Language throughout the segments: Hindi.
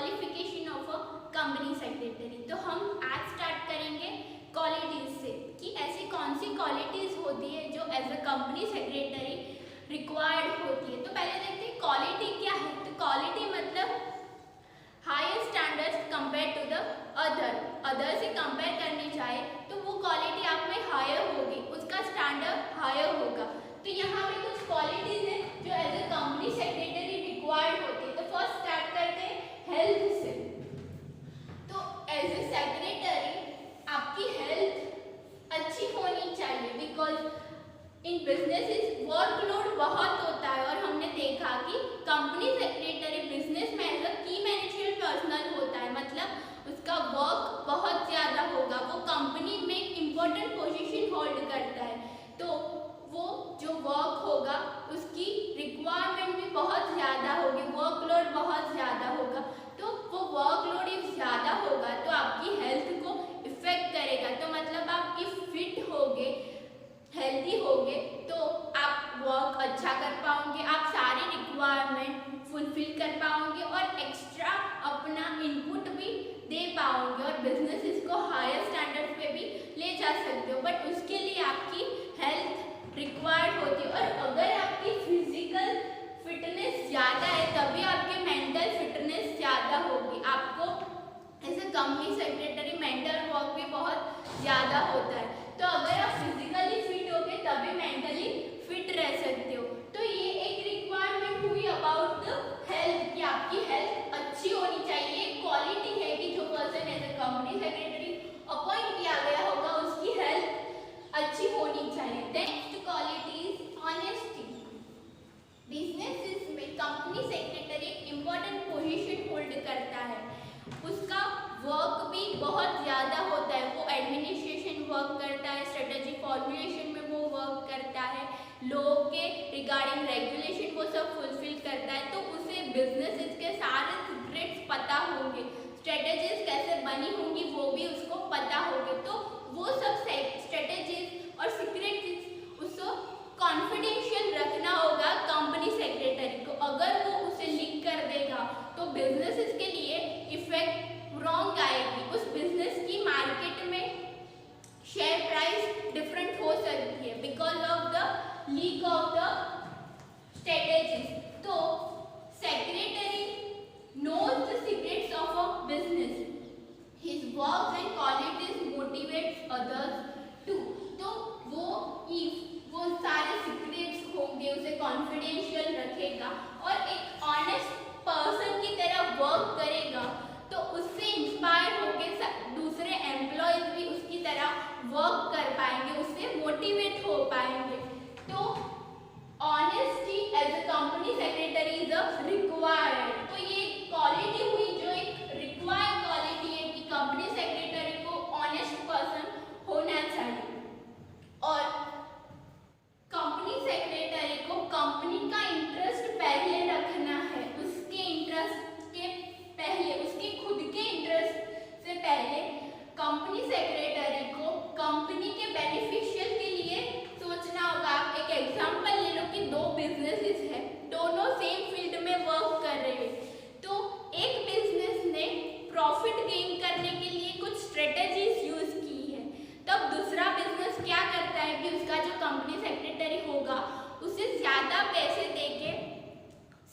Qualification of a company secretary. तो हम आज स्टार्ट करेंगे क्वालिटीज से कि ऐसी कौन सी क्वालिटीज होती है जो as a company secretary required होती है। तो पहले देखते हैं क्वालिटी क्या है। तो क्वालिटी मतलब higher standards compare to the other से कंपेयर करनी चाहे तो वो क्वालिटी आप में हायर होगी, उसका स्टैंडर्ड हायर होगा। तो यहाँ पे कुछ क्वालिटीज है जो as a company secretary required होती है। तो फर्स्ट स्टार्ट करते हैं हेल्थ से। तो एज ए सेक्रेटरी आपकी हेल्थ अच्छी होनी चाहिए बिकॉज इन बिजनेस वर्कलोड बहुत होता है और हमने देखा कि कंपनी सेक्रेटरी बिजनेस में एज अ की मैनेजरियल पर्सनल होता है, मतलब उसका वर्क बहुत ज़्यादा होगा, वो कंपनी में इम्पोर्टेंट पोजीशन होल्ड करता है। तो वो जो वर्क होगा उसकी रिक्वायरमेंट भी बहुत ज़्यादा होगी, वर्कलोड बहुत ज़्यादा होगा। तो वो वर्कलोड इफ ज़्यादा होगा तो आपकी हेल्थ को इफेक्ट करेगा। तो मतलब आप इफ फिट होगे, हेल्दी होगे तो आप वर्क अच्छा कर पाओगे, आप सारी रिक्वायरमेंट फुलफिल कर पाओगे और एक्स्ट्रा अपना इनपुट भी दे पाओगे और बिजनेस इसको हायर स्टैंडर्ड पे भी ले जा सकते हो। बट उसके लिए आपकी हेल्थ रिक्वायर्ड होती है और अगर आपकी फिजिकल फिटनेस ज़्यादा है तभी आपकी मेंटल फिटनेस ज़्यादा होगी। आपको as a company secretary mental work भी बहुत ज़्यादा होता है। तो अगर आप फिजिकली फिट होगे तभी मेंटली फिट रह सकते हो। तो ये एक रिक्वायरमेंट हुई अबाउट द हेल्थ कि आपकी हेल्थ अच्छी होनी चाहिए। क्वालिटी है कि जो person as a company secretary appoint किया गया होगा उसकी हेल्थ अच्छी होनी चाहिए। Next quality is honesty. Business में कंपनी सेक्रेटरी एक इम्पोर्टेंट पोजीशन होल्ड करता है, उसका वर्क भी बहुत ज़्यादा होता है, वो एडमिनिस्ट्रेशन वर्क करता है, स्ट्रेटेजी फॉर्मुलेशन में वो वर्क करता है, लोगों के रिगार्डिंग रेगुलेशन वो सब फुलफिल करता है। तो उसे बिजनेस के सारे सीक्रेट्स पता होंगे, स्ट्रेटेजीज कैसे बनी होंगी वो भी उसको पता होंगे। तो वो सब स्ट्रेटेजीज और सीक्रेट्स उसको कॉन्फिडेंशियल रखना होगा कंपनी सेक्रेटरी को। अगर वो उसे लीक कर देगा तो बिजनेस के लिए इफेक्ट रॉन्ग आएगी, उस बिजनेस की मार्केट में शेयर प्राइस डिफरेंट हो सकती है because of the leak of the strategies. तो secretary knows the secrets of a business. His works and qualities motivates others too. तो वो सारे सीक्रेट्स होंगे, उसे कॉन्फिडेंशियल रखेगा और एक ऑनेस्ट पर्सन की तरह वर्क करेगा तो उससे इंस्पायर होके दूसरे एम्प्लॉयज भी उसकी तरह वर्क कर पाएंगे, उससे मोटिवेट हो पाएंगे। तो honesty as a company secretary is a required. तो ये क्वालिटी हुई जो एक रिक्वायर्ड क्वालिटी है कि कंपनी सेक्रेटरी को ऑनेस्ट पर्सन होना चाहिए। और कंपनी सेक्रेटरी को कंपनी का इंटरेस्ट पहले रखना है, उसके इंटरेस्ट के पहले, उसके खुद के इंटरेस्ट से पहले कंपनी सेक्रेटरी को कंपनी के बेनिफिशियल के लिए सोचना होगा। आप एक एग्जांपल ले लो कि दो बिजनेसेस हैं, दोनों सेम फील्ड में वर्क कर रहे हैं। तो एक बिजनेस ने प्रॉफिट गेन करने के लिए कुछ स्ट्रेटेजीज यूज की है, तब दूसरा बिजनेस क्या करता है कि उसका जो कंपनी सेक्रेटरी होगा उसे ज़्यादा पैसे देके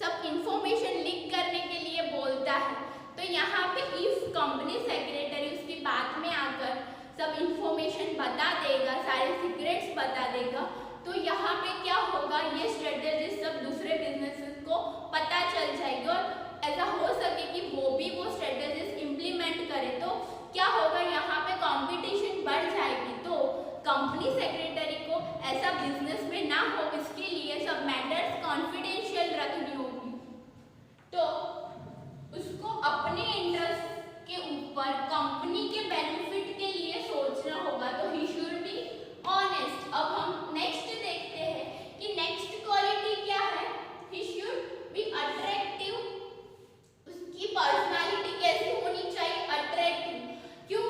सब इंफॉर्मेशन लीक करने के लिए बोलता है। तो यहाँ पे इफ कंपनी सेक्रेटरी उसकी बात में आकर सब इंफॉर्मेशन बता देगा, सारे सीक्रेट्स बता देगा, तो यहाँ पे क्या होगा, ये स्ट्रेटेजी सब दूसरे बिजनेसेस को पता चल जाएगी और ऐसा हो सके कि वो भी वो स्ट्रेटेजीज इम्प्लीमेंट करे। तो क्या होगा, यहाँ पे कंपटीशन बढ़ जाएगी। तो कंपनी सेक्रेटरी को ऐसा बिजनेस में ना हो, इसके लिए सब मैटर्स कॉन्फिडेंशियल रखनी होगी। तो उसको अपने इंटरेस्ट के ऊपर कंपनी के बेनिफिट के लिए सोचना होगा। तो ही शुड बी ऑनेस्ट। अब हम नेक्स्ट देखते हैं कि नेक्स्ट क्वालिटी क्या है। He should be attractive. उसकी पर्सनालिटी कैसी होनी चाहिए, अट्रैक्टिव। क्यों?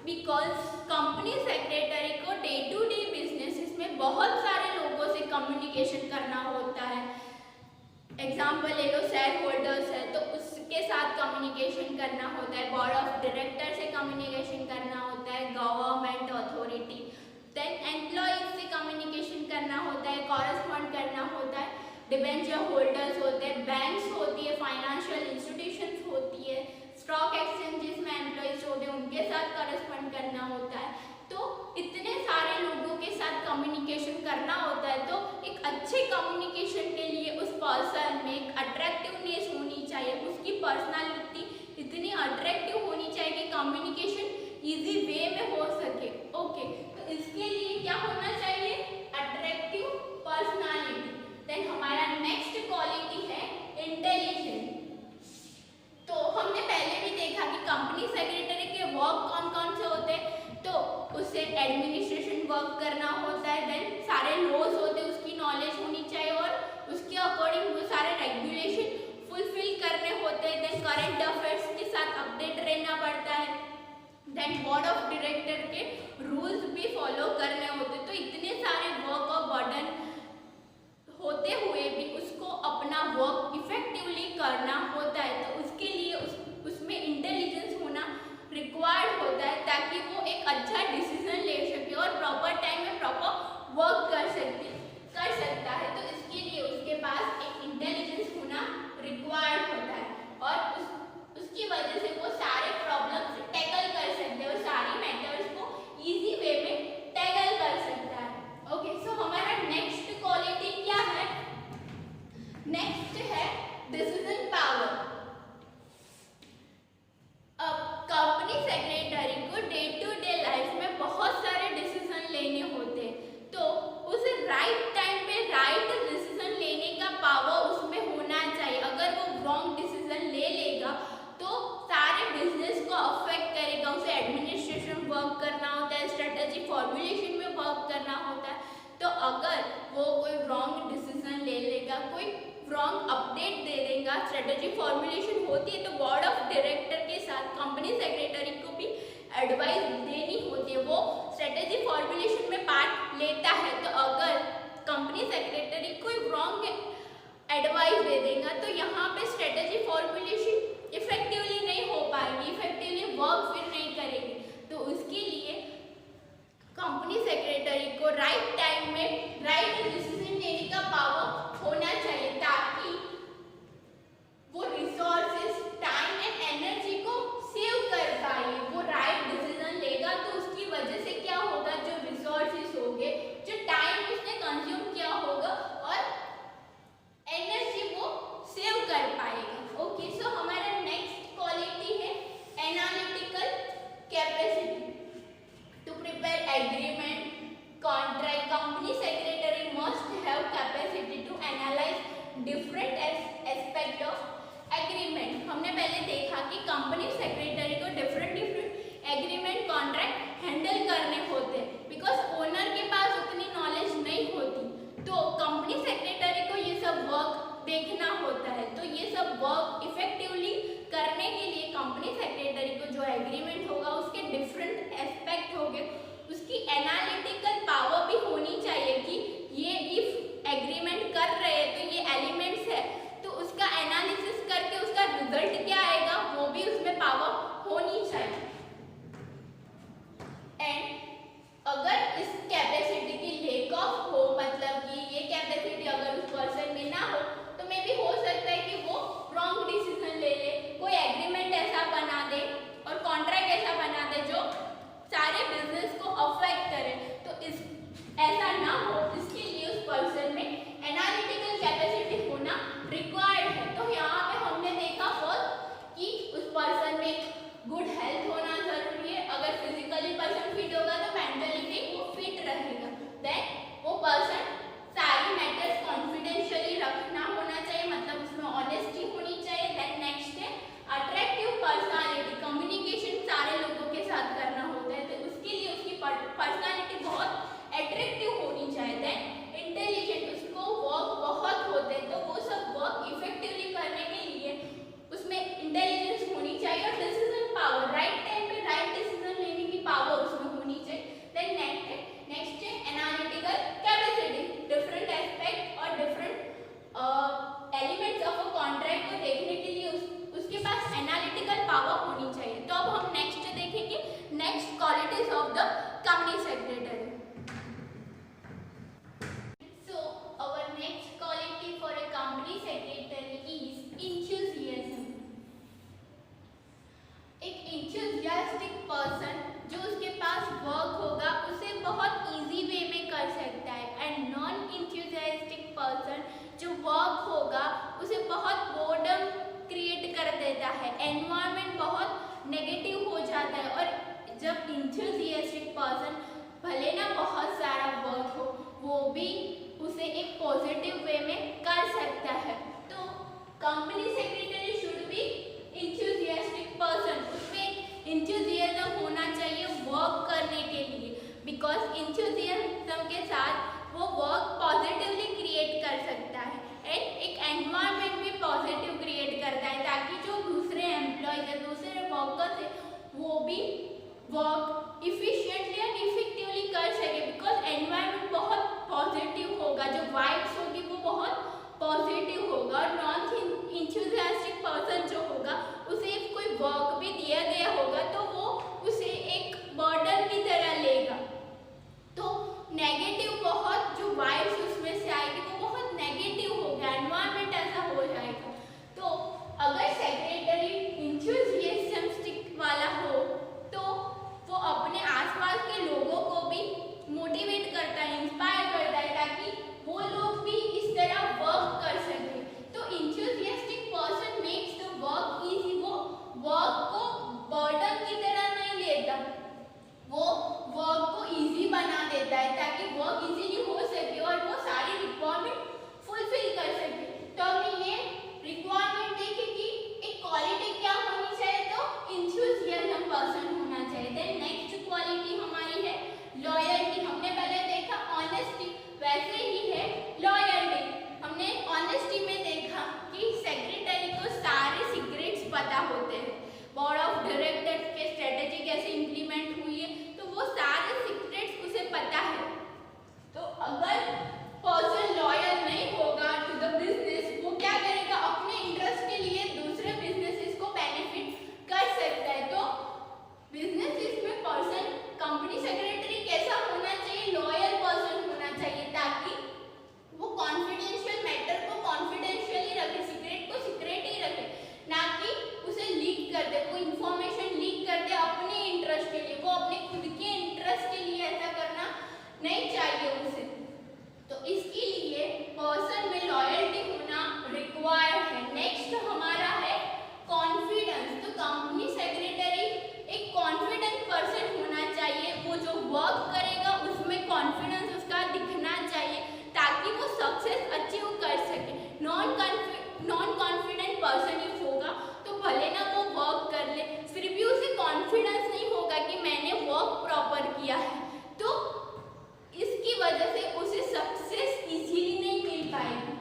बिकॉज कंपनी सेक्रेटरी को डे टू डे बिजनेस में बहुत सारे लोगों से कम्युनिकेशन करना होता है। एग्जाम्पल ले लो, शेयर होल्डर्स है तो उसके साथ कम्युनिकेशन करना होता है, बोर्ड ऑफ डायरेक्टर से कम्युनिकेशन करना होता है, गवर्नमेंट अथॉरिटी, देन एम्प्लॉयज से कम्युनिकेशन करना होता है, कॉरेस्पॉन्ड करना होता है, डिबेंचर होल्डर्स होते हैं, बैंक्स होती है, फाइनेंशियल इंस्टीट्यूशंस होती है, स्टॉक एक्सचेंजेस में एम्प्लॉयज होते हैं उनके साथ कॉरेस्पॉन्ड करना होता है। तो इतने सारे लोगों के साथ कम्युनिकेशन करना होता है। तो एक अच्छे कम्युनिकेशन के लिए उस पर्सन में एक अट्रैक्टिवनेस होनी चाहिए, उसकी पर्सनालिटी इतनी अट्रैक्टिव होनी चाहिए कि कम्युनिकेशन इजी वे में हो सके। ओके, तो इसके लिए क्या होना चाहिए? Attractive personality. देन हमारा नेक्स्ट क्वालिटी है इंटेलिजेंट। तो हमने पहले भी देखा कि कंपनी सेक्रेटरी के वर्क कौन कौन से होते हैं। तो उसे एडमिनिस्ट्रेशन वर्क करना होता है, देन सारे लॉज होते हैं उसकी नॉलेज होनी चाहिए और उसके अकॉर्डिंग वो सारे रेगुलेशन फुलफिल करने होते हैं, देन करंट अफेयर्स के साथ अपडेट रहना पड़ता है, देन बोर्ड ऑफ डायरेक्टर के रूल्स भी फॉलो करने होते हैं। तो इतने सारे वर्क और बर्डन होते हुए भी उसको अपना वर्क इफेक्टिवली करना होता है। तो उसके लिए उसमें इंटेलिजेंस होना रिक्वायर्ड होता है ताकि वो एक अच्छा डिसीजन ले सके और प्रॉपर टाइम में प्रॉपर वर्क कर सकता है। तो इसके लिए उसके पास एक इंटेलिजेंस होना रिक्वायर्ड होता है और उसकी वजह से वो सारे प्रॉब्लम्स टैकल कर सकते हैं और सारी मैटर्स को इजी वे में टैकल कर सकता है। ओके, सो हमारा नेक्स्ट क्वालिटी क्या है? नेक्स्ट है डिसीजन पावर। अब कंपनी सेक्रेटरी को डे टू डे लाइफ में बहुत सारे डिसीजन लेने होते हैं, तो उसे राइट टाइम पे राइट डिसीजन लेने का पावर उसमें होना चाहिए। अगर वो रॉन्ग डिसीजन ले लेगा तो सारे बिजनेस को अफेक्ट करेगा। उसे एडमिनिस्ट्रेशन वर्क करना होता है, स्ट्रेटेजी फॉर्मुलेशन में वर्क करना होता है। तो अगर वो कोई रॉन्ग डिसीजन ले लेगा, कोई रॉन्ग अपडेट दे देगा, स्ट्रेटेजी फॉर्मुलेशन होती है तो बोर्ड ऑफ डायरेक्टर के साथ कंपनी सेक्रेटरी को भी एडवाइस देनी होती है। वो स्ट्रेटेजी फॉर्मुलेशन में पार्ट लेता है। तो अगर कंपनी सेक्रेटरी कोई रॉन्ग एडवाइस दे देगा तो यहाँ पे स्ट्रेटेजी फॉर्मुलेशन इफेक्टिवली नहीं हो पाएगी, इफेक्टिवली वर्क फिर नहीं करेगी। तो उसके लिए कंपनी सेक्रेटरी को राइट टाइम में राइट डिसीजन लेने का पावर होना चाहिए ताकि वो रिसोर्सेज, टाइम एंड एनर्जी को सेव कर पाए। वो राइट डिसीजन लेगा तो उसकी वजह से क्या होगा, जो रिसोर्सेज होंगे, जो टाइम उसने कंज्यूम किया होगा और एनर्जी वो सेव कर पाएगा। ओके, सो हमारा नेक्स्ट क्वालिटी है analytical capacity. To prepare agreement, contract, company secretary must have capacity to analyze different aspect of agreement। हमने पहले देखा कि कंपनी सेक्रेटरी को डिफरेंट एग्रीमेंट, कॉन्ट्रैक्ट हैंडल करने होते हैं बिकॉज ओनर के पास उतनी नॉलेज नहीं होती। तो कंपनी सेक्रेटरी को ये सब वर्क देखना होता है। तो ये सब वर्क इफेक्टिवली करने के लिए कंपनी सेक्रेटरी को जो एग्रीमेंट होगा उसके डिफरेंट एस्पेक्ट होंगे, उसकी एनालिटिकल पावर भी होनी चाहिए कि ये इफ एग्रीमेंट कर रहे हैं तो ये एलिमेंट्स है, तो उसका एनालिसिस करके उसका रिजल्ट क्या आएगा वो भी उसमें पावर होनी चाहिए। एंड अगर इस कैपेसिटी की लेक ऑफ हो, मतलब कि ये कैपेसिटी अगर उस पर्सन में ना हो तो मे भी हो सकता है कि वो रॉन्ग डिसीजन ले ले, कोई एग्रीमेंट ऐसा बना दे और कॉन्ट्रैक्ट ऐसा बना दे जो सारे बिजनेस को अफेक्ट करे। तो ऐसा ना हो, इसके लिए उस पर्सन में एनालिटिकल कैपेसिटी पास एनालिटिकल पावर होनी चाहिए। तो अब हम नेक्स्ट देखेंगे next qualities of the company secretary. So our next quality for a company secretary is enthusiasm. एक enthusiastic person जो उसके पास वर्क होगा उसे बहुत इजी वे में कर सकता है, एंड नॉन enthusiastic person जो वर्क होगा उसे बहुत बोर्डम क्रिएट कर देता है, एनवायरनमेंट बहुत नेगेटिव हो जाता है। और जब enthusiastic person भले ना बहुत सारा वर्क हो वो भी उसे एक पॉजिटिव वे में कर सकता है। तो company secretary should be enthusiastic person, उसमें enthusiasm होना चाहिए वर्क करने के लिए, बिकॉज enthusiasm के साथ वो वर्क पॉजिटिवली क्रिएट कर सकता है एंड एक एनवायरनमेंट भी पॉजिटिव क्रिएट करता है, ताकि जो दूसरे एम्प्लॉयज है, दूसरे वर्कर्स है, वो भी वर्क इफिशिएंटली एंड इफेक्टिवली कर सके, बिकॉज एनवायरनमेंट बहुत पॉजिटिव होगा, जो वाइब्स होगी वो बहुत पॉजिटिव होगा। और नॉन इंथुजियास्टिक पर्सन जो होगा उसे कोई वर्क भी दिया गया होगा तो वो उसे एक बर्डन की तरह लेगा, तो नेगेटिव बहुत जो वाइब्स उसमें से आएगी वो बहुत नेगेटिव होगा, एनवायरनमेंट ऐसा हो जाएगा। तो अगर सेक्रेटरी इंथुजियास्टिक वाला हो तो वो अपने आसपास के लोगों को भी मोटिवेट करता है, इंस्पायर करता है, ताकि वो लोग भी इस तरह वर्क कर सके। तो enthusiastic person makes the work easy, वो वर्क को बर्डन की तरह नहीं लेता, वो वर्क को इजी बना देता है ताकि वर्क इजीली हो सके और वो सारी रिक्वायरमेंट फुलफिल कर सके। तो हमें ये रिक्वायरमेंट देखें कि एक क्वालिटी क्या होनी चाहिए, तो इंथुजियाज्म पर्सन होना चाहिए। देन नेक्स्ट क्वालिटी हमारी है लॉयल्टी। हमने पहले देखा ऑनेस्टी, वैसे ही है लॉयल्टी। हमने ऑनेस्टी में देखा कि सेक्रेटरी को सारे सीक्रेट्स पता होते हैं, बोर्ड ऑफ डायरेक्टर्स के स्ट्रेटेजी कैसे इंप्लीमेंट हुई है, तो वो सारे सीक्रेट्स उसे पता है। तो अगर पर्सन लॉयल नहीं होगा टू द बिजनेस, वो क्या करेगा, अपने इंटरेस्ट के लिए दूसरे बिजनेसेस को बेनिफिट कर सकता है। तो बिजनेसेस में पर्सन, कंपनी सेक्रेटरी कैसा होना चाहिए, लॉयल पर्सन होना चाहिए, ताकि वो कॉन्फिडेंशियल मैटर को कॉन्फिडेंशियल ही रखे, सीक्रेट को सीक्रेट ही रखे, ना कि उसे लीक कर दे, कोई इंफॉर्मेशन लीक कर दे अपने इंटरेस्ट के लिए। वो अपने खुद के इंटरेस्ट के लिए ऐसा करना नहीं चाहिए उसे। तो इसके लिए पर्सन में लॉयल्टी होना रिक्वायर्ड है। नेक्स्ट हमारा है कॉन्फिडेंस। तो कंपनी सेक्रेटरी एक कॉन्फिडेंट पर्सन होना चाहिए, वो जो वर्क करेगा उसमें कॉन्फिडेंस उसका दिखना चाहिए ताकि वो सक्सेस अचीव कर सके। नॉन कॉन्फिडेंट पर्सन इफ होगा तो भले ना वो वर्क कर ले, फिर भी उसे कॉन्फिडेंस नहीं होगा कि मैंने वर्क प्रॉपर किया है, तो इसकी वजह से उसे सक्सेस इजीली नहीं मिल पाएगी।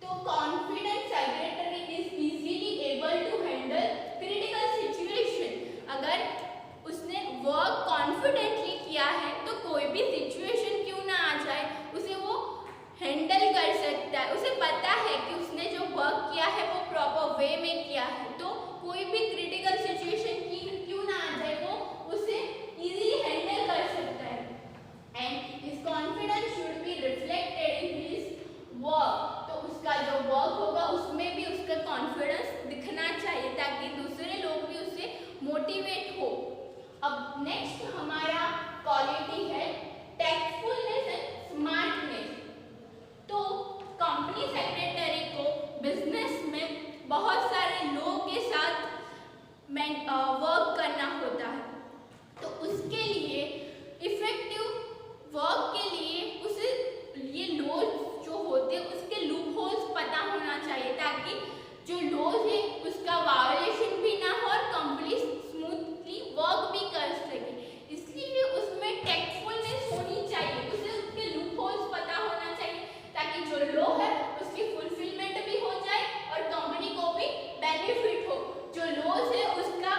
तो confident secretary is easily able to handle critical situation. अगर उसने वर्क कॉन्फिडेंटली किया है तो कोई भी सिचुएशन क्यों ना आ जाए उसे वो हैंडल कर सकता है। उसे पता है कि उसने जो वर्क किया है वो प्रॉपर वे में किया है, तो कोई भी क्रिटिकल सिचुएशन क्यों ना आ जाए वो उसे इजीली हैंडल कर सकता है। And his confidence should be reflected in his work. तो उसका जो वर्क होगा उसमें भी उसका कॉन्फिडेंस दिखना चाहिए ताकि दूसरे लोग भी उससे मोटिवेट हो। अब नेक्स्ट हमारा क्वालिटी है टैक्टफुलनेस एंड स्मार्टनेस। तो कंपनी सेक्रेटरी को बिजनेस में बहुत सारे लोगों के साथ वर्क करना होता है, तो उसके लिए इफेक्टिव वर्क के लिए उसे ये लॉज जो होते हैं उसके लूप होल्स पता होना चाहिए ताकि जो लॉज है उसका वायोलेशन भी ना हो और कंपनी स्मूथली वर्क भी कर सके। इसलिए उसमें टैक्टफुलनेस होनी चाहिए, उसे उसके लूप होल्स पता होना चाहिए ताकि जो लॉ है उसकी फुलफिलमेंट भी हो जाए और कंपनी को भी बेनिफिट हो। जो लॉज है उसका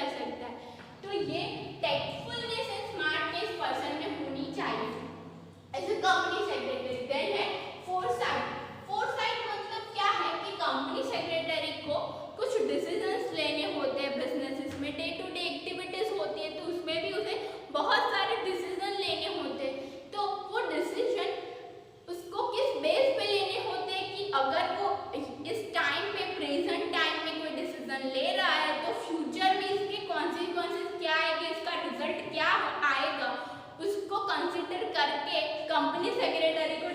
कर सकता है। तो ये टेक्टफुलनेस एंड स्मार्टनेस पर्सन में होनी चाहिए as a company secretary. Then है फोरसाइट। फोरसाइट मतलब क्या है कि कंपनी सेक्रेटरी को कुछ डिसीजंस लेने होते हैं बिजनेसेस में, डे टू डे एक्टिविटीज होती है, तो उसमें भी उसे बहुत सारे डिसीजन लेने होते हैं। तो वो डिसीजन उसको किस बेस पे लेने होते हैं कि अगर वो इस टाइम पे प्रेजेंट टाइम में कोई डिसीजन ले रहा है तो फ्यूचर में इसके कॉन्सिक्वेंसेस क्या आएंगे, इसका रिजल्ट क्या आएगा, उसको कंसिडर करके कंपनी सेक्रेटरी को